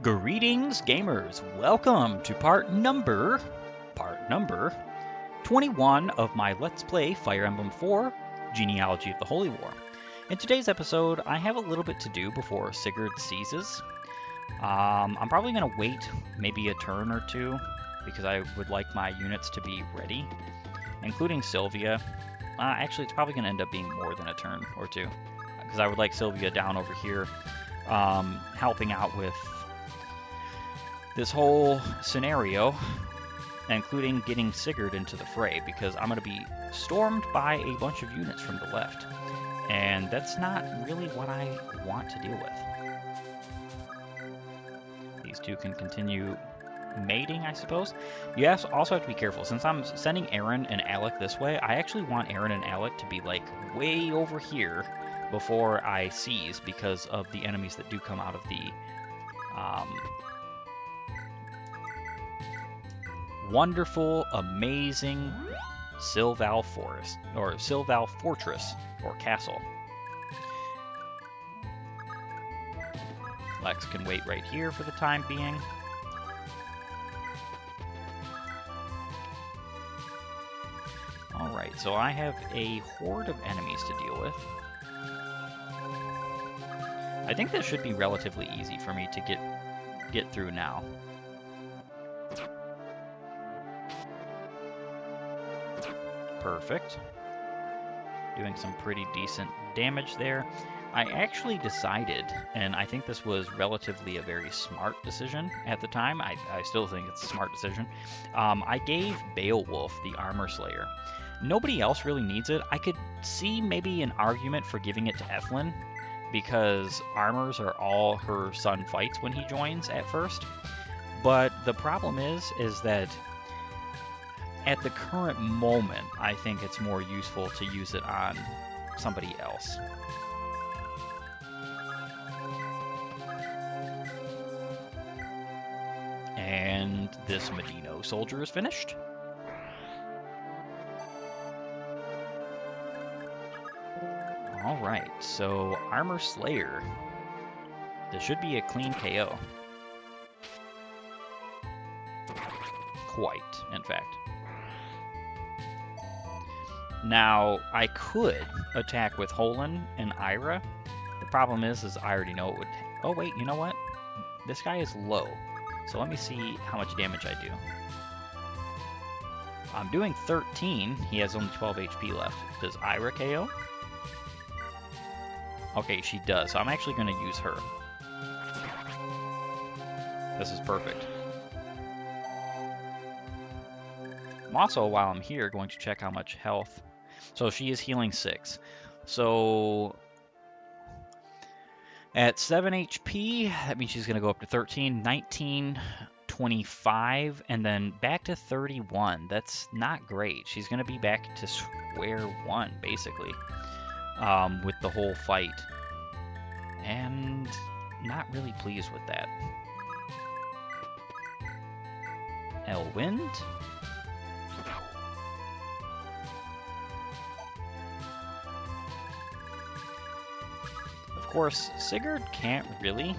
Greetings, gamers! Welcome to part number 21 of my Let's Play Fire Emblem 4, Genealogy of the Holy War. In today's episode, I have a little bit to do before Sigurd seizes. I'm probably going to wait maybe a turn or two, because I would like my units to be ready, including Sylvia. Actually, it's probably going to end up being more than a turn or two, because I would like Sylvia down over here, helping out with this whole scenario, including getting Sigurd into the fray, because I'm going to be stormed by a bunch of units from the left, and that's not really what I want to deal with. These two can continue mating, I suppose. You also have to be careful. Since I'm sending Aaron and Alec this way, I actually want Aaron and Alec to be like way over here before I seize, because of the enemies that do come out of the wonderful, amazing Sylval Forest, or Sylval Fortress, or Castle. Lex can wait right here for the time being. Alright, so I have a horde of enemies to deal with. I think this should be relatively easy for me to get through now. Perfect. Doing some pretty decent damage there. I actually decided, and I think this was relatively a very smart decision at the time. I still think it's a smart decision. I gave Beowulf the Armor Slayer. Nobody else really needs it. I could see maybe an argument for giving it to Ethlyn, because armors are all her son fights when he joins at first. But the problem is that at the current moment, I think it's more useful to use it on somebody else. And this Medino soldier is finished. Alright, so Armor Slayer. This should be a clean KO. Quite, in fact. Now, I could attack with Holen and Ira. The problem is I already know it would... Oh, wait, you know what? This guy is low. So let me see how much damage I do. I'm doing 13. He has only 12 HP left. Does Ira KO? Okay, she does. So I'm actually going to use her. This is perfect. I'm also, while I'm here, going to check how much health... So she is healing 6. So at 7 HP, that means she's going to go up to 13, 19, 25, and then back to 31. That's not great. She's going to be back to square one, basically, with the whole fight. And not really pleased with that. Elwind. Of course, Sigurd can't really.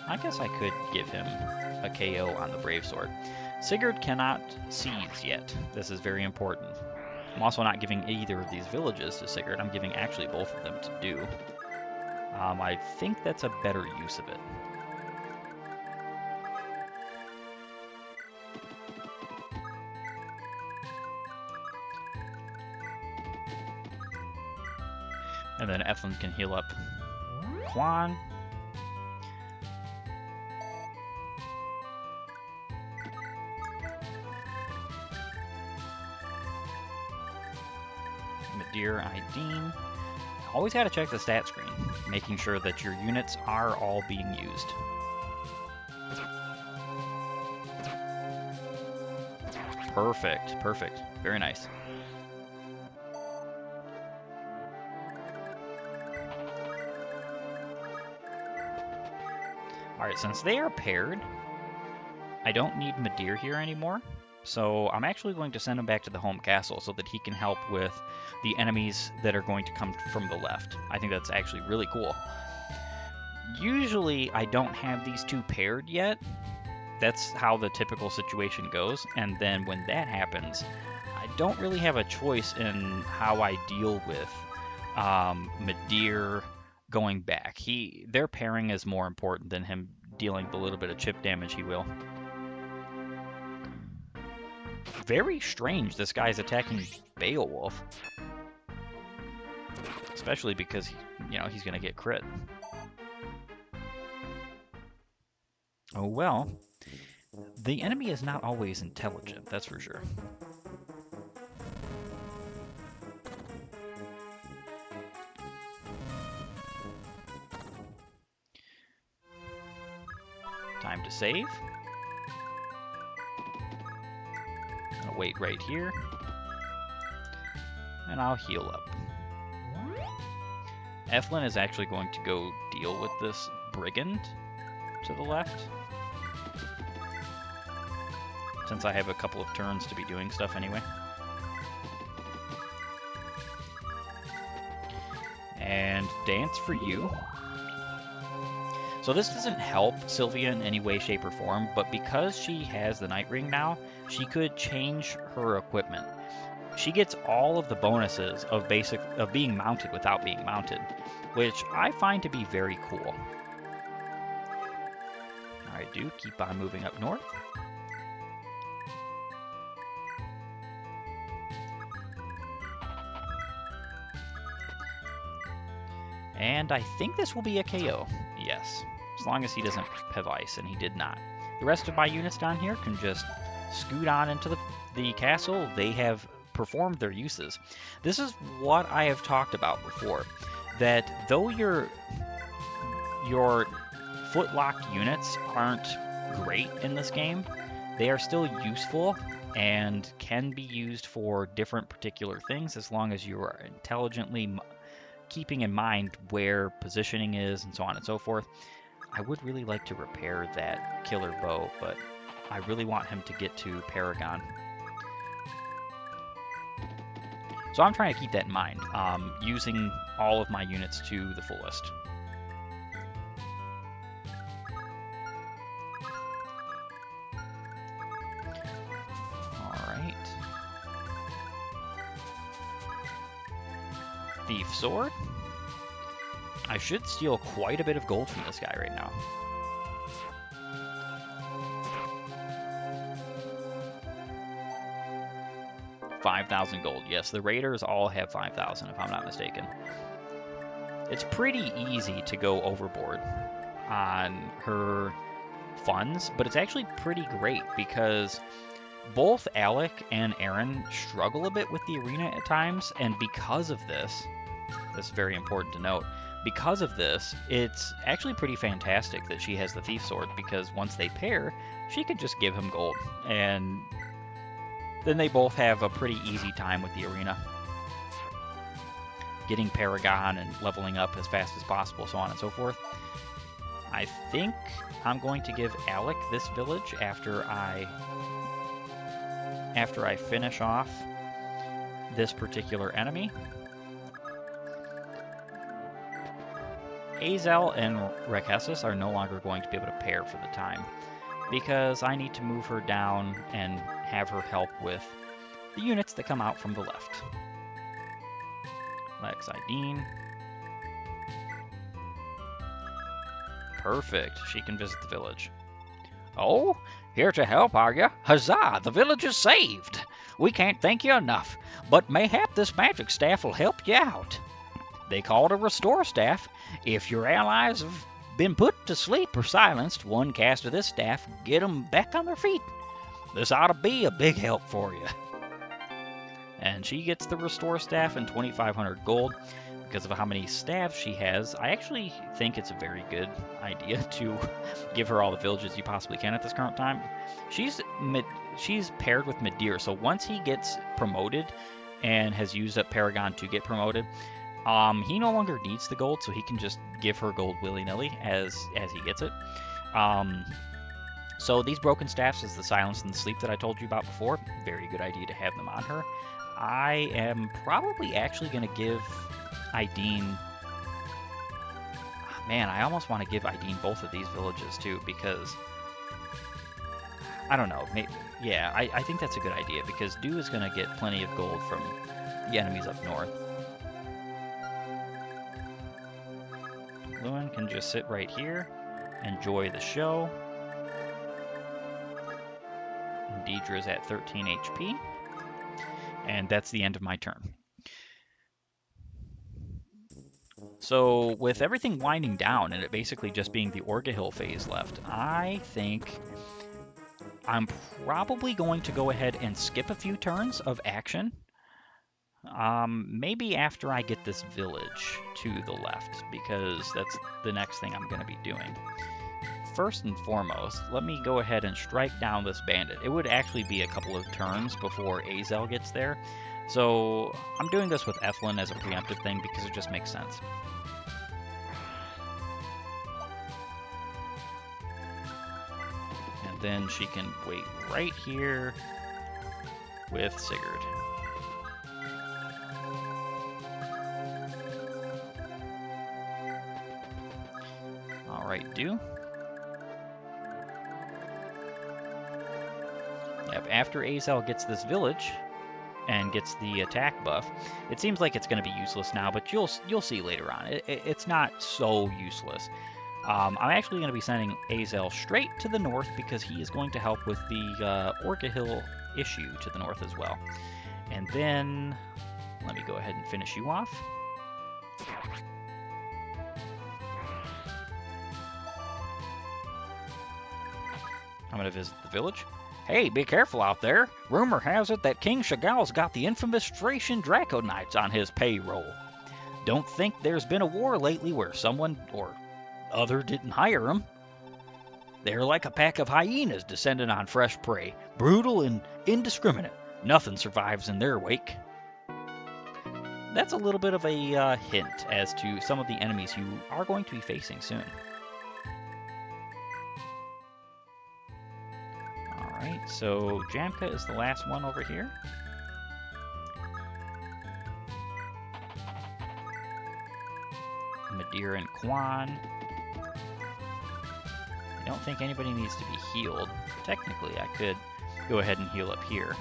I guess I could give him a KO on the Brave Sword. Sigurd cannot seize yet. This is very important. I'm also not giving either of these villages to Sigurd. I'm giving actually both of them to Do. I think that's a better use of it. And then Ethlyn can heal up Quan. Midir Ideen. Always got to check the stat screen, making sure that your units are all being used. Perfect, perfect. Very nice. Alright, since they are paired, I don't need Midir here anymore. So I'm actually going to send him back to the home castle so that he can help with the enemies that are going to come from the left. I think that's actually really cool. Usually I don't have these two paired yet. That's how the typical situation goes. And then when that happens, I don't really have a choice in how I deal with Midir going back. Their pairing is more important than him dealing the little bit of chip damage he will. Very strange this guy's attacking Beowulf. Especially because, he's going to get crit. Oh well. The enemy is not always intelligent, that's for sure. Time to save. I'll wait right here. And I'll heal up. Eflin is actually going to go deal with this brigand to the left. Since I have a couple of turns to be doing stuff anyway. And dance for you. So this doesn't help Sylvia in any way, shape, or form, but because she has the Night Ring now, she could change her equipment. She gets all of the bonuses of being mounted without being mounted, which I find to be very cool. I do keep on moving up north. And I think this will be a KO. Yes, as long as he doesn't have ice, and he did not. The rest of my units down here can just scoot on into the castle. They have performed their uses. This is what I have talked about before, that though your footlock units aren't great in this game, they are still useful and can be used for different particular things as long as you are intelligently keeping in mind where positioning is and so on and so forth. I would really like to repair that killer bow, but I really want him to get to Paragon. So I'm trying to keep that in mind, using all of my units to the fullest. Alright. Thief Sword. I should steal quite a bit of gold from this guy right now. $5,000 gold. Yes, the raiders all have 5,000 if I'm not mistaken. It's pretty easy to go overboard on her funds, but it's actually pretty great because both Alec and Aaron struggle a bit with the arena at times, and because of this is very important to note, because of this, it's actually pretty fantastic that she has the Thief Sword, because once they pair, she could just give him gold, and then they both have a pretty easy time with the arena. Getting Paragon and leveling up as fast as possible, so on and so forth. I think I'm going to give Alec this village after I finish off this particular enemy. Azel and Rekessis are no longer going to be able to pair for the time, because I need to move her down and have her help with the units that come out from the left. Lex Ideen. Perfect. She can visit the village. Oh, here to help, are you? Huzzah! The village is saved! We can't thank you enough, but mayhap this magic staff will help you out. They call it a restore staff. If your allies have been put to sleep or silenced, one cast of this staff get them back on their feet. This ought to be a big help for you. And she gets the restore staff and 2,500 gold because of how many staffs she has. I actually think it's a very good idea to give her all the villages you possibly can at this current time. She's paired with Midir, so once he gets promoted and has used up Paragon to get promoted, he no longer needs the gold, so he can just give her gold willy-nilly as he gets it. So these broken staffs is the silence and the sleep that I told you about before. Very good idea to have them on her. I am probably actually going to give Ideen... Man, I almost want to give Ideen both of these villages too, because I don't know. Yeah, I think that's a good idea because Dew is going to get plenty of gold from the enemies up north. Lewin can just sit right here, enjoy the show. And Deidre's at 13 HP. And that's the end of my turn. So with everything winding down and it basically just being the Orgahil phase left, I think I'm probably going to go ahead and skip a few turns of action. Maybe after I get this village to the left, because that's the next thing I'm going to be doing. First and foremost, let me go ahead and strike down this bandit. It would actually be a couple of turns before Azel gets there. So I'm doing this with Ethlin as a preemptive thing because it just makes sense. And then she can wait right here with Sigurd. Alright, Dew. Yep, after Azel gets this village and gets the attack buff, it seems like it's going to be useless now, but you'll see later on. It's not so useless. I'm actually going to be sending Azel straight to the north because he is going to help with the Orgahil issue to the north as well. And then, let me go ahead and finish you off. I'm going to visit the village. Hey, be careful out there. Rumor has it that King Chagall's got the infamous Thracian Draco Knights on his payroll. Don't think there's been a war lately where someone or other didn't hire them. They're like a pack of hyenas descending on fresh prey, brutal and indiscriminate. Nothing survives in their wake. That's a little bit of a hint as to some of the enemies you are going to be facing soon. Alright, so Jamka is the last one over here. Madeira and Quan. I don't think anybody needs to be healed. Technically, I could go ahead and heal up here.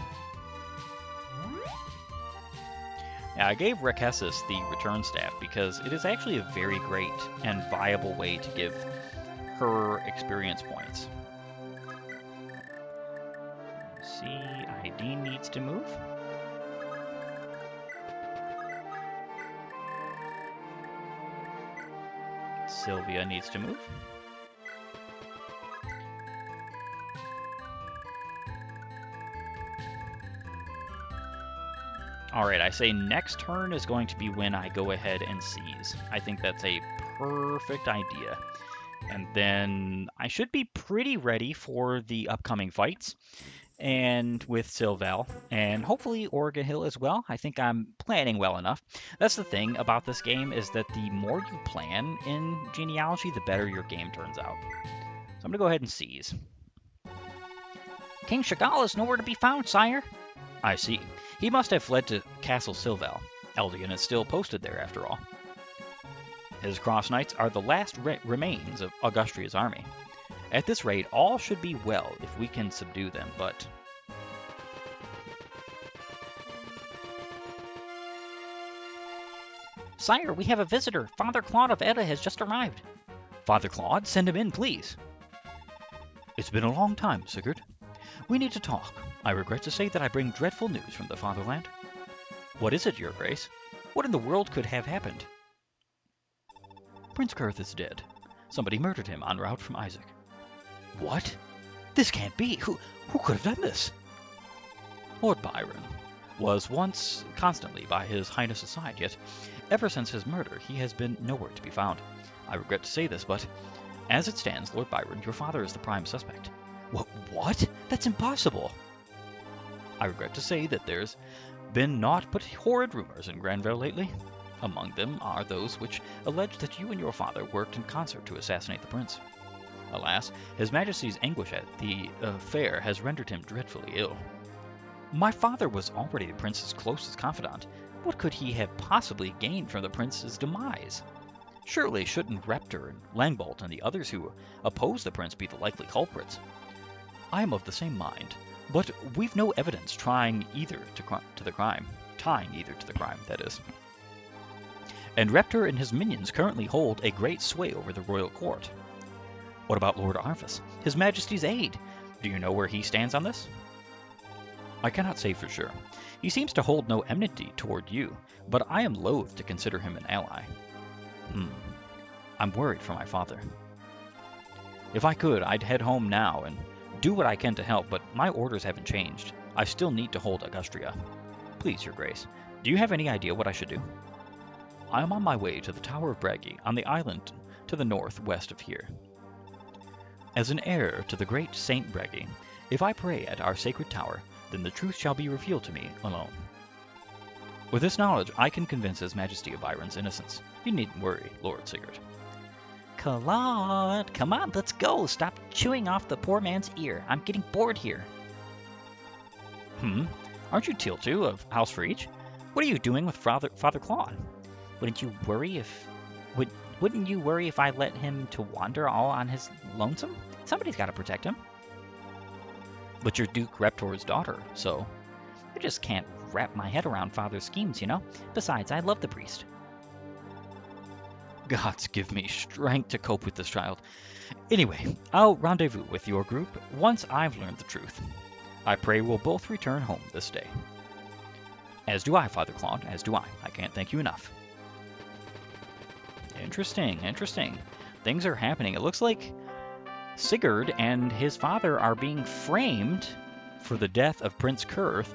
Now, I gave Rekessis the return staff because it is actually a very great and viable way to give her experience points. Let's see, Ideen needs to move. Sylvia needs to move. Alright, I say next turn is going to be when I go ahead and seize. I think that's a perfect idea. And then I should be pretty ready for the upcoming fights. And with Sylval, and hopefully Orgahil as well. I think I'm planning well enough. That's the thing about this game, is that the more you plan in Genealogy, the better your game turns out. So I'm going to go ahead and seize. King Chagall is nowhere to be found, sire. I see. He must have fled to Castle Sylval. Eldian is still posted there, after all. His Cross Knights are the last remains of Augustria's army. At this rate, all should be well if we can subdue them, but... Sire, we have a visitor. Father Claude of Edda has just arrived. Father Claude, send him in, please. It's been a long time, Sigurd. We need to talk. I regret to say that I bring dreadful news from the fatherland. What is it, Your Grace? What in the world could have happened? Prince Kurth is dead. Somebody murdered him en route from Isaac. What? This can't be. Who could have done this? Lord Byron was once constantly by His Highness's side, yet ever since his murder he has been nowhere to be found. I regret to say this, but as it stands, Lord Byron, your father is the prime suspect. What? That's impossible. I regret to say that there's been naught but horrid rumors in Granville lately. Among them are those which allege that you and your father worked in concert to assassinate the prince. Alas, His Majesty's anguish at the affair has rendered him dreadfully ill. My father was already the prince's closest confidant. What could he have possibly gained from the prince's demise? Surely shouldn't Reptor and Langbolt and the others who oppose the prince be the likely culprits? I am of the same mind, but we've no evidence tying either to the crime, that is. And Reptor and his minions currently hold a great sway over the royal court. What about Lord Arvis, His Majesty's aide? Do you know where he stands on this? I cannot say for sure. He seems to hold no enmity toward you, but I am loath to consider him an ally. I'm worried for my father. If I could, I'd head home now and do what I can to help, but my orders haven't changed. I still need to hold Augustria. Please, Your Grace, do you have any idea what I should do? I am on my way to the Tower of Bragi, on the island to the northwest of here. As an heir to the great Saint Bragi, if I pray at our sacred tower, then the truth shall be revealed to me alone. With this knowledge, I can convince His Majesty of Byron's innocence. You needn't worry, Lord Sigurd. Claude, come on, let's go. Stop chewing off the poor man's ear. I'm getting bored here. Aren't you Teal of House for Each? What are you doing with Father Claude? Wouldn't you worry if I let him to wander all on his lonesome? Somebody's got to protect him. But you're Duke Reptor's daughter, so... I just can't wrap my head around Father's schemes, you know? Besides, I love the priest. Gods give me strength to cope with this child. Anyway, I'll rendezvous with your group once I've learned the truth. I pray we'll both return home this day. As do I, Father Claude, as do I. I can't thank you enough. Interesting. Things are happening. It looks like Sigurd and his father are being framed for the death of Prince Kurth,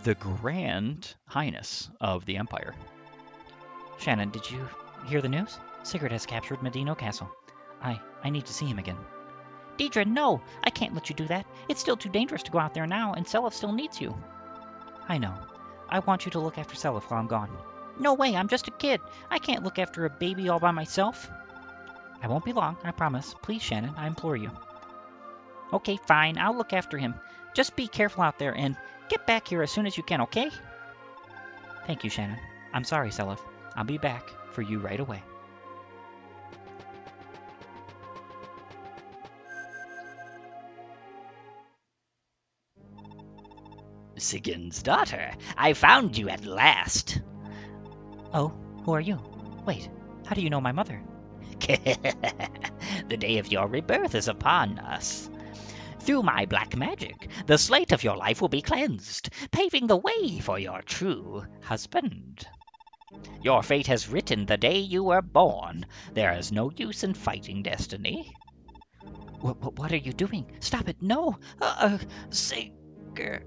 the Grand Highness of the Empire. Shannon, did you hear the news? Sigurd has captured Medino Castle. I need to see him again. Deidre, no! I can't let you do that. It's still too dangerous to go out there now, and Seliph still needs you. I know. I want you to look after Seliph while I'm gone. No way, I'm just a kid. I can't look after a baby all by myself. I won't be long, I promise. Please, Shannon, I implore you. Okay, fine, I'll look after him. Just be careful out there, and get back here as soon as you can, okay? Thank you, Shannon. I'm sorry, Seliph. I'll be back for you right away. Sigurd's daughter, I found you at last. Oh, who are you? Wait, how do you know my mother? The day of your rebirth is upon us. Through my black magic, the slate of your life will be cleansed, paving the way for your true husband. Your fate has written the day you were born. There is no use in fighting destiny. What are you doing? Stop it, no! Sigurd.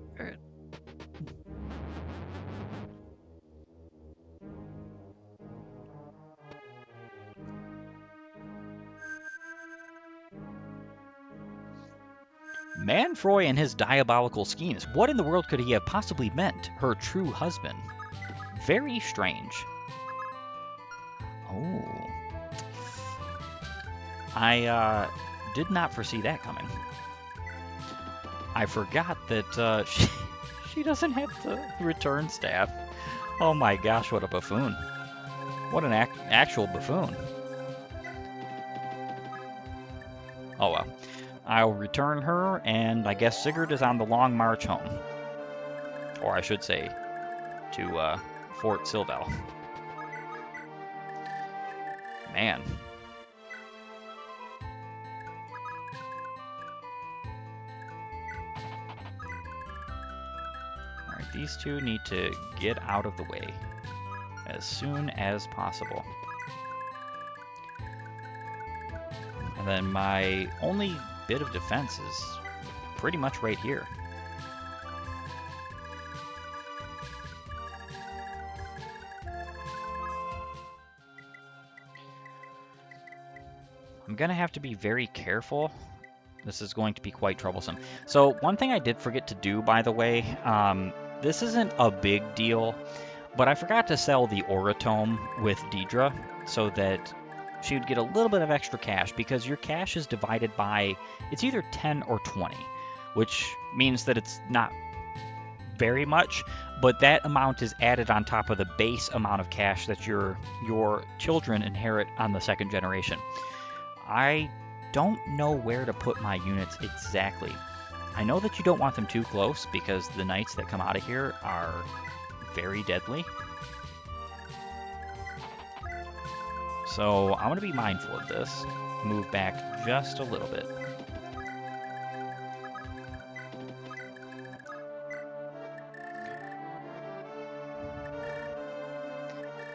Manfroy and his diabolical schemes. What in the world could he have possibly meant? Her true husband. Very strange. Oh. I did not foresee that coming. I forgot that she doesn't have the return staff. Oh my gosh, what a buffoon. What an actual buffoon. Oh well. I'll return her, and I guess Sigurd is on the long march home. Or I should say, to Fort Silvel. Man. Alright, these two need to get out of the way as soon as possible. And then my only bit of defense is pretty much right here. I'm gonna have to be very careful. This is going to be quite troublesome. So one thing I did forget to do, by the way, this isn't a big deal, but I forgot to sell the Oratome with Deidre so that she would get a little bit of extra cash, because your cash is divided by, it's either 10 or 20, which means that it's not very much, but that amount is added on top of the base amount of cash that your children inherit on the second generation. I don't know where to put my units exactly. I know that you don't want them too close because the knights that come out of here are very deadly. So I'm going to be mindful of this. Move back just a little bit.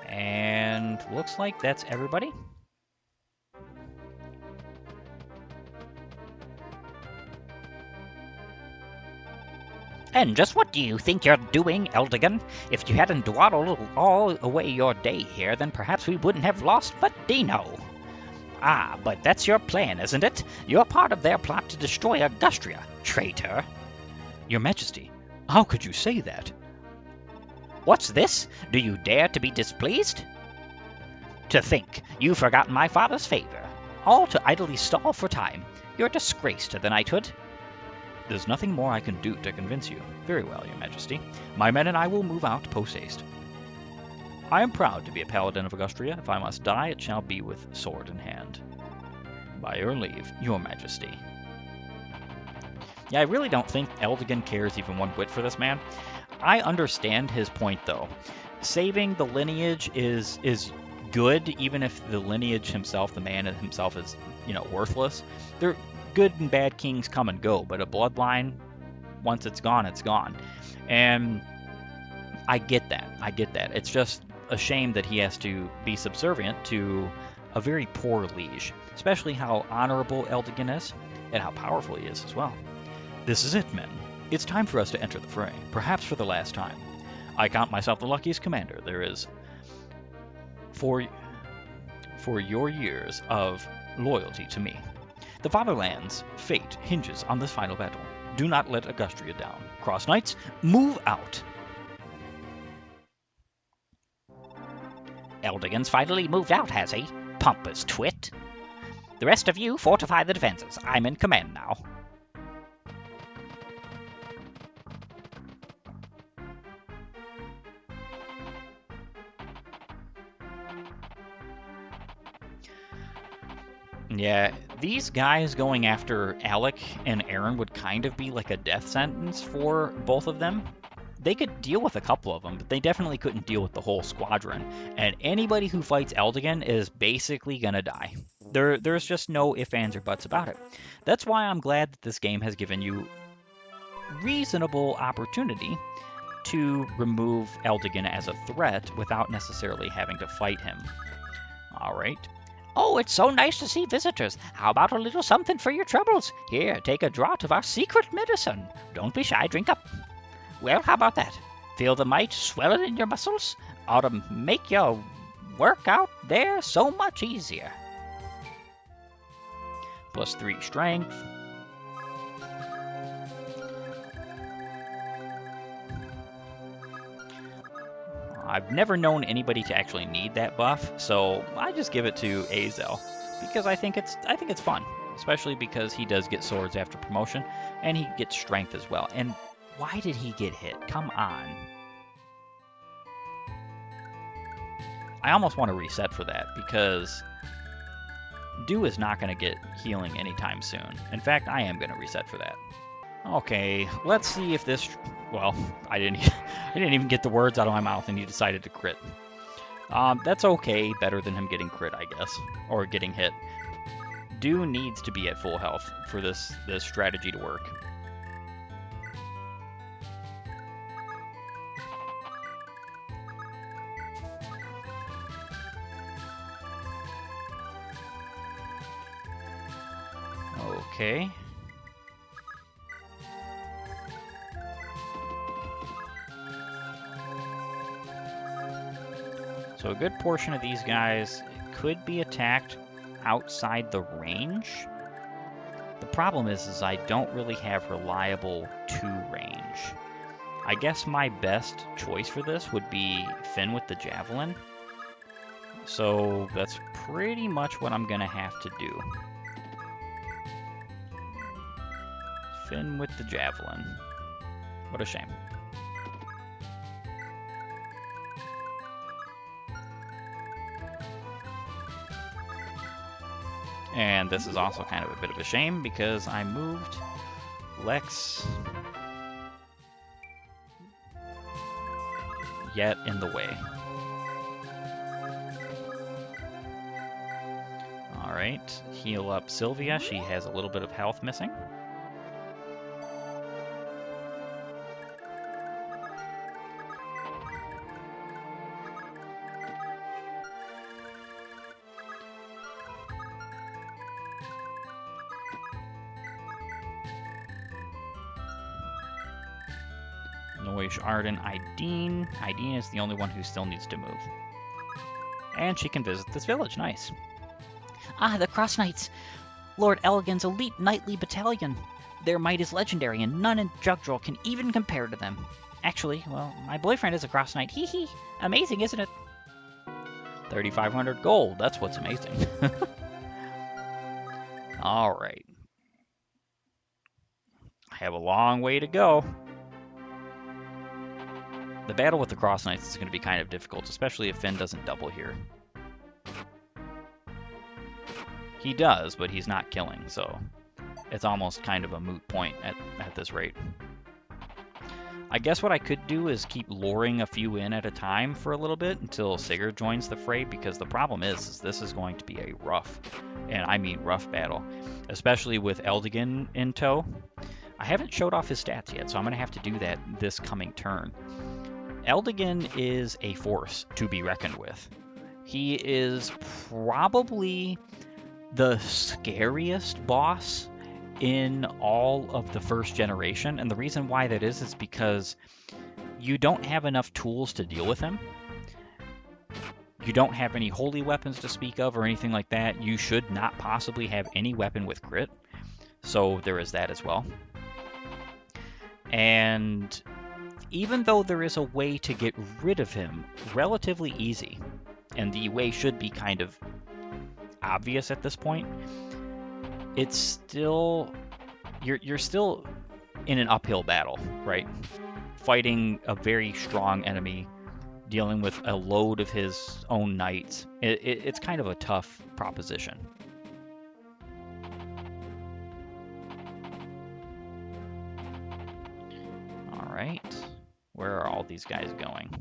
And looks like that's everybody. And just what do you think you're doing, Eldigan? If you hadn't dawdled all away your day here, then perhaps we wouldn't have lost Vadino. Ah, but that's your plan, isn't it? You're part of their plot to destroy Augustria, traitor. Your Majesty, how could you say that? What's this? Do you dare to be displeased? To think you've forgotten my father's favor, all to idly stall for time. You're a disgrace to the knighthood. There's nothing more I can do to convince you. Very well, Your Majesty. My men and I will move out post-haste. I am proud to be a paladin of Augustria. If I must die, it shall be with sword in hand. By your leave, Your Majesty. Yeah, I really don't think Eldigan cares even one whit for this man. I understand his point, though. Saving the lineage is good, even if the lineage himself, the man himself, is, worthless. They're good and bad kings come and go, but a bloodline, once it's gone, it's gone. And I get that. It's just a shame that he has to be subservient to a very poor liege, especially how honorable Eldigan is, and how powerful he is as well. This is it, men. It's time for us to enter the fray, perhaps for the last time. I count myself the luckiest commander there is. For your years of loyalty to me. The Fatherland's fate hinges on this final battle. Do not let Augustria down. Cross Knights, move out! Eldigan's finally moved out, has he? Pompous twit. The rest of you fortify the defenses. I'm in command now. Yeah, these guys going after Alec and Aaron would kind of be like a death sentence for both of them. They could deal with a couple of them, but they definitely couldn't deal with the whole squadron. And anybody who fights Eldigan is basically gonna die. There's just no ifs, ands, or buts about it. That's why I'm glad that this game has given you reasonable opportunity to remove Eldigan as a threat without necessarily having to fight him. Alright. Oh, it's so nice to see visitors. How about a little something for your troubles? Here, take a draught of our secret medicine. Don't be shy, drink up. Well, how about that? Feel the might swelling in your muscles? Ought to make your work out there so much easier. +3 strength. I've never known anybody to actually need that buff, so I just give it to Azel because I think it's fun, especially because he does get swords after promotion and he gets strength as well. And why did he get hit? Come on. I almost want to reset for that because Dew is not going to get healing anytime soon. In fact, I am going to reset for that. Okay, let's see if this... Well, I didn't even get the words out of my mouth and he decided to crit. That's okay, better than him getting crit, I guess. Or getting hit. Dew needs to be at full health for this strategy to work. Okay. So a good portion of these guys could be attacked outside the range. The problem is I don't really have reliable 2 range. I guess my best choice for this would be Finn with the Javelin. So that's pretty much what I'm going to have to do. Finn with the Javelin. What a shame. And this is also kind of a bit of a shame because I moved Lex yet in the way. Alright, heal up Sylvia. She has a little bit of health missing. Noish, Arden, Ideen. Ideen is the only one who still needs to move. And she can visit this village. Nice. Ah, the Cross Knights! Lord Elgin's elite knightly battalion. Their might is legendary, and none in Jugdral can even compare to them. Actually, well, my boyfriend is a Cross Knight. Hee hee. Amazing, isn't it? 3,500 gold. That's what's amazing. Alright. I have a long way to go. The battle with the Cross Knights is going to be kind of difficult, especially if Finn doesn't double here. He does, but he's not killing, so it's almost kind of a moot point at this rate. I guess what I could do is keep luring a few in at a time for a little bit until Sigurd joins the fray, because the problem is this is going to be a rough, and I mean rough battle, especially with Eldigan in tow. I haven't showed off his stats yet, so I'm going to have to do that this coming turn. Eldigan is a force to be reckoned with. He is probably the scariest boss in all of the first generation, and the reason why that is because you don't have enough tools to deal with him. You don't have any holy weapons to speak of or anything like that. You should not possibly have any weapon with crit, so there is that as well. And even though there is a way to get rid of him relatively easy, and the way should be kind of obvious at this point, it's still, you're still in an uphill battle, right? Fighting a very strong enemy, dealing with a load of his own knights. It's kind of a tough proposition. All right. Where are all these guys going?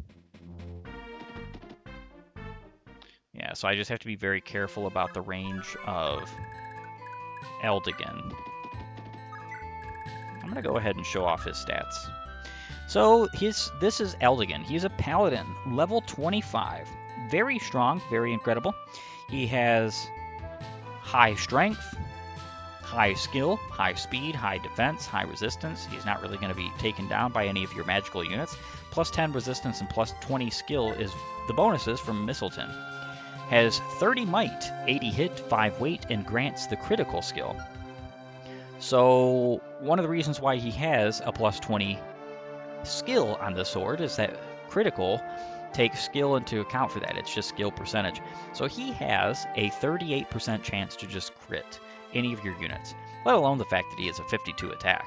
Yeah, so I just have to be very careful about the range of Eldigan. I'm going to go ahead and show off his stats. So this is Eldigan. He's a paladin, level 25. Very strong, very incredible. He has high strength, high skill, high speed, high defense, high resistance. He's not really going to be taken down by any of your magical units. Plus 10 resistance and plus 20 skill is the bonuses from Mistleton. Has 30 might, 80 hit, 5 weight, and grants the critical skill. So one of the reasons why he has a plus 20 skill on the sword is that critical takes skill into account for that. It's just skill percentage. So he has a 38% chance to just crit any of your units, let alone the fact that he has a 52 attack.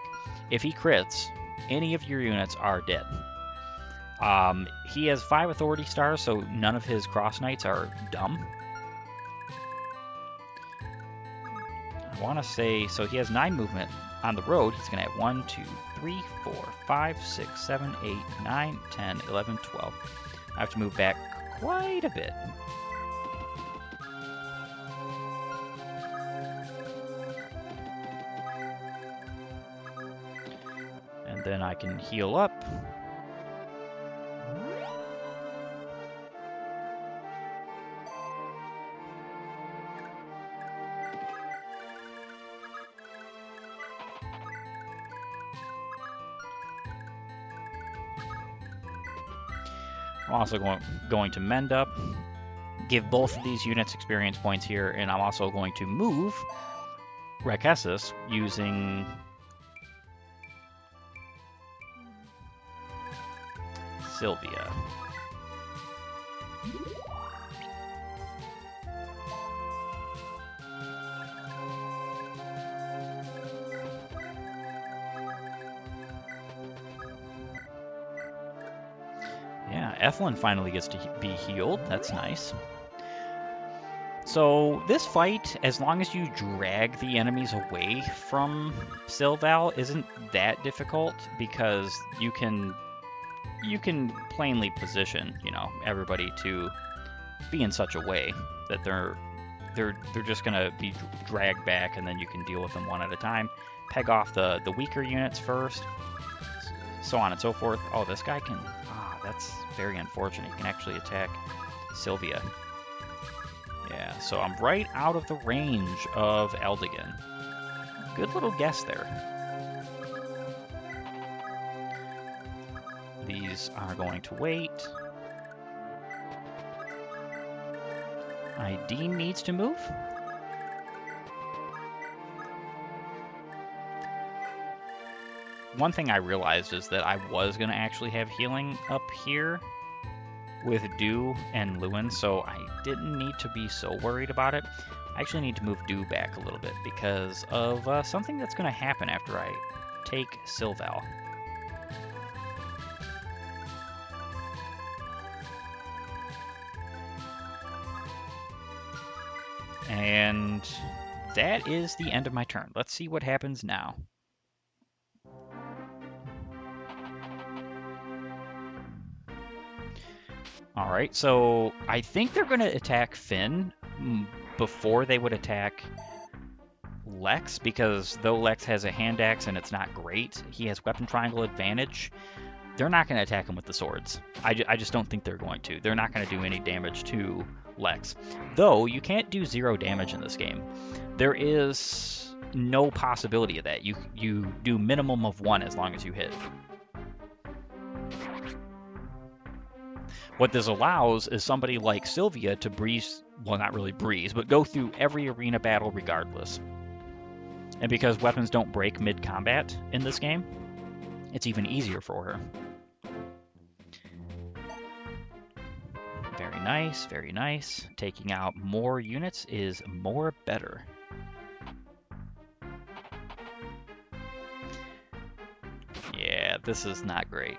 If he crits, any of your units are dead. He has 5 authority stars, so none of his cross knights are dumb. I want to say, so he has 9 movement. On the road, he's going to have 1, 2, 3, 4, 5, 6, 7, 8, 9, 10, 11, 12. I have to move back quite a bit. And then I can heal up. I'm also going to mend up, give both of these units experience points here, and I'm also going to move Rekessis using Sylvia. Yeah, Ethelyn finally gets to be healed. That's nice. So this fight, as long as you drag the enemies away from Sylval, isn't that difficult because you can plainly position, everybody to be in such a way that they're just gonna be dragged back, and then you can deal with them one at a time. Peg off the weaker units first, so on and so forth. Oh, this guy can. That's very unfortunate. He can actually attack Sylvia. Yeah, so I'm right out of the range of Eldigan. Good little guess there. These are going to wait. ID needs to move. One thing I realized is that I was going to actually have healing up here with Dew and Lewin, so I didn't need to be so worried about it. I actually need to move Dew back a little bit because of something that's going to happen after I take Sylval. And that is the end of my turn. Let's see what happens now. All right, so I think they're going to attack Finn before they would attack Lex, because though Lex has a hand axe and it's not great, he has weapon triangle advantage. They're not going to attack him with the swords. I just don't think they're going to. They're not going to do any damage to Lex. Though, you can't do 0 damage in this game. There is no possibility of that. You do minimum of 1 as long as you hit. What this allows is somebody like Sylvia to breeze, well, not really breeze, but go through every arena battle regardless. And because weapons don't break mid-combat in this game, it's even easier for her. Very nice, very nice. Taking out more units is more better. Yeah, this is not great.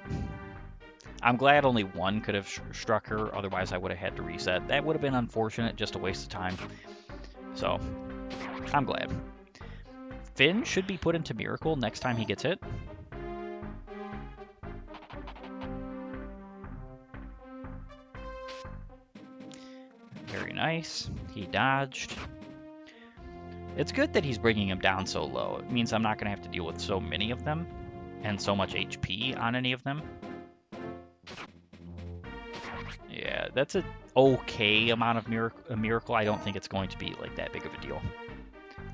I'm glad only 1 could have struck her, otherwise I would have had to reset. That would have been unfortunate, just a waste of time. So, I'm glad. Finn should be put into Miracle next time he gets hit. Very nice. He dodged. It's good that he's bringing him down so low. It means I'm not going to have to deal with so many of them and so much HP on any of them. Yeah, that's an okay amount of miracle. I don't think it's going to be like that big of a deal.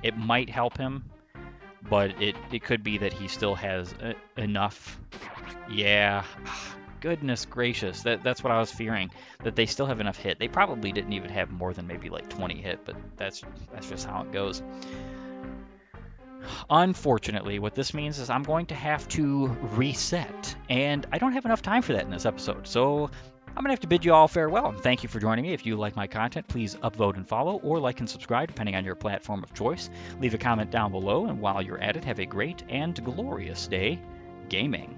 It might help him, but it could be that he still has enough. Yeah, goodness gracious, that's what I was fearing, that they still have enough hit. They probably didn't even have more than maybe like 20 hit, but that's just how it goes. Unfortunately, what this means is I'm going to have to reset, and I don't have enough time for that in this episode, so I'm going to have to bid you all farewell, and thank you for joining me. If you like my content, please upvote and follow, or like and subscribe, depending on your platform of choice. Leave a comment down below, and while you're at it, have a great and glorious day gaming.